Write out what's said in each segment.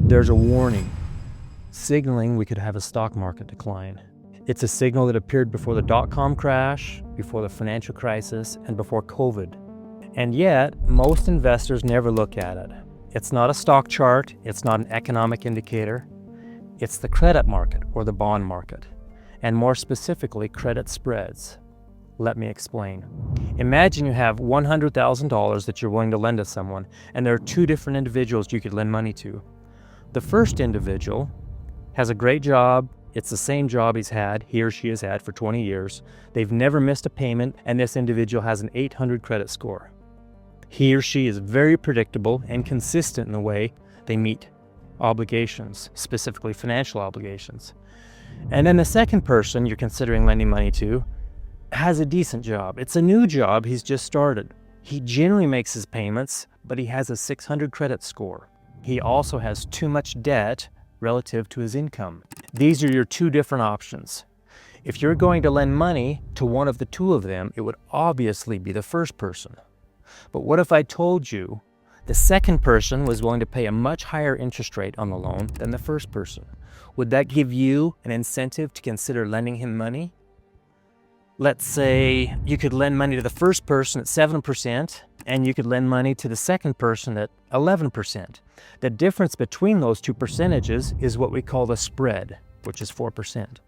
there's a warning signaling we could have a stock market decline. It's a signal that appeared before the dot-com crash, before the financial crisis, and before COVID. And yet, most investors never look at it. It's not a stock chart, it's not an economic indicator. It's the credit market or the bond market, and more specifically, credit spreads. Let me explain. Imagine you have $100,000 that you're willing to lend to someone, and there are two different individuals you could lend money to. The first individual has a great job. It's the same job he or she has had for 20 years. They've never missed a payment, and this individual has an 800 credit score. He or she is very predictable and consistent in the way they meet obligations, specifically financial obligations. And then the second person you're considering lending money to has a decent job. It's a new job he's just started. He generally makes his payments, but he has a 600 credit score. He also has too much debt relative to his income. These are your two different options. If you're going to lend money to one of the two of them, it would obviously be the first person. But what if I told you the second person was willing to pay a much higher interest rate on the loan than the first person? Would that give you an incentive to consider lending him money? Let's say you could lend money to the first person at 7%, and you could lend money to the second person at 11%. The difference between those two percentages is what we call the spread, which is 4%.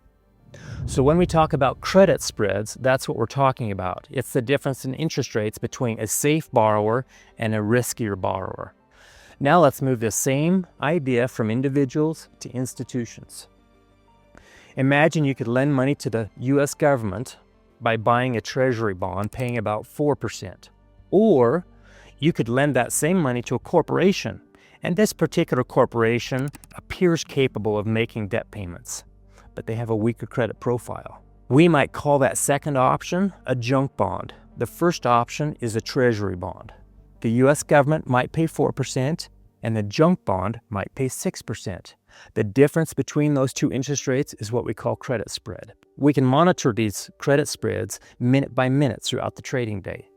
So when we talk about credit spreads, that's what we're talking about. It's the difference in interest rates between a safe borrower and a riskier borrower. Now let's move the same idea from individuals to institutions. Imagine you could lend money to the US government by buying a Treasury bond paying about 4%. Or you could lend that same money to a corporation, and this particular corporation appears capable of making debt payments, but they have a weaker credit profile. We might call that second option a junk bond. The first option is a Treasury bond. The US government might pay 4%, and the junk bond might pay 6%. The difference between those two interest rates is what we call credit spread. We can monitor these credit spreads minute by minute throughout the trading day.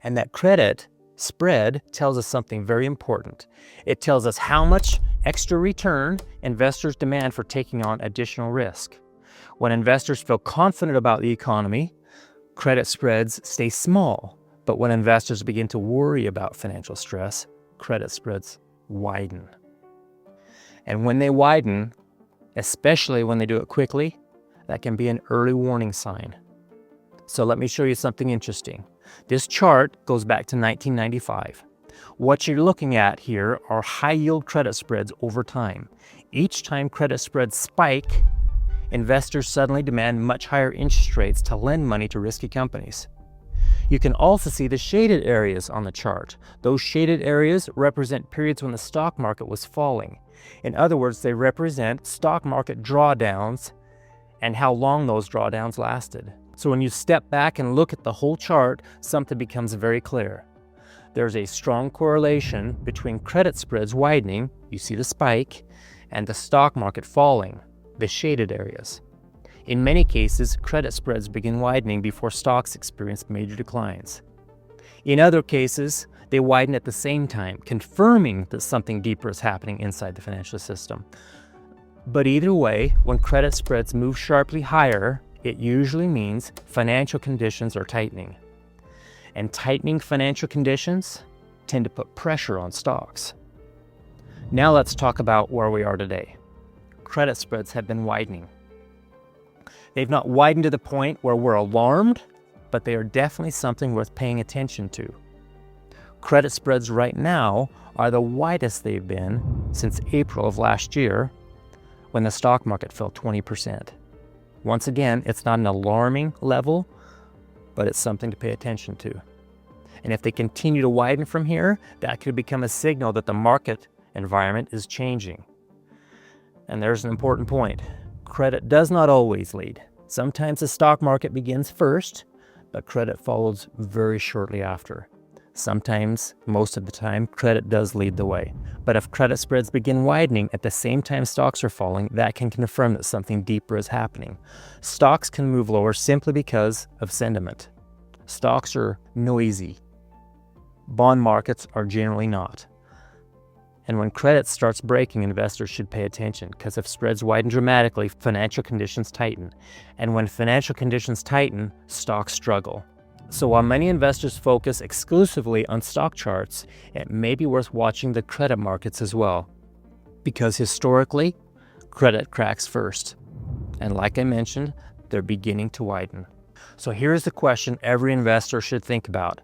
And that credit spread tells us something very important. It tells us how much extra return investors demand for taking on additional risk. When investors feel confident about the economy, credit spreads stay small. But when investors begin to worry about financial stress, credit spreads widen. And when they widen, especially when they do it quickly, that can be an early warning sign. So let me show you something interesting. This chart goes back to 1995. What you're looking at here are high-yield credit spreads over time. Each time credit spreads spike, investors suddenly demand much higher interest rates to lend money to risky companies. You can also see the shaded areas on the chart. Those shaded areas represent periods when the stock market was falling. In other words, they represent stock market drawdowns and how long those drawdowns lasted. So when you step back and look at the whole chart, something becomes very clear. There's a strong correlation between credit spreads widening, you see the spike, and the stock market falling, the shaded areas. In many cases, credit spreads begin widening before stocks experience major declines. In other cases, they widen at the same time, confirming that something deeper is happening inside the financial system. But either way, when credit spreads move sharply higher, it usually means financial conditions are tightening. And tightening financial conditions tend to put pressure on stocks. Now let's talk about where we are today. Credit spreads have been widening. They've not widened to the point where we're alarmed, but they are definitely something worth paying attention to. Credit spreads right now are the widest they've been since April of last year, when the stock market fell 20%. Once again, it's not an alarming level, but it's something to pay attention to. And if they continue to widen from here, that could become a signal that the market environment is changing. And there's an important point. Credit does not always lead. Sometimes the stock market begins first, but credit follows very shortly after. Sometimes, most of the time, credit does lead the way. But if credit spreads begin widening at the same time stocks are falling, that can confirm that something deeper is happening. Stocks can move lower simply because of sentiment. Stocks are noisy. Bond markets are generally not. And when credit starts breaking, investors should pay attention, because if spreads widen dramatically, financial conditions tighten. And when financial conditions tighten, stocks struggle. So while many investors focus exclusively on stock charts, it may be worth watching the credit markets as well. Because historically, credit cracks first. And like I mentioned, they're beginning to widen. So here's the question every investor should think about.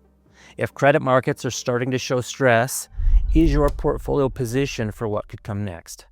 If credit markets are starting to show stress, is your portfolio positioned for what could come next?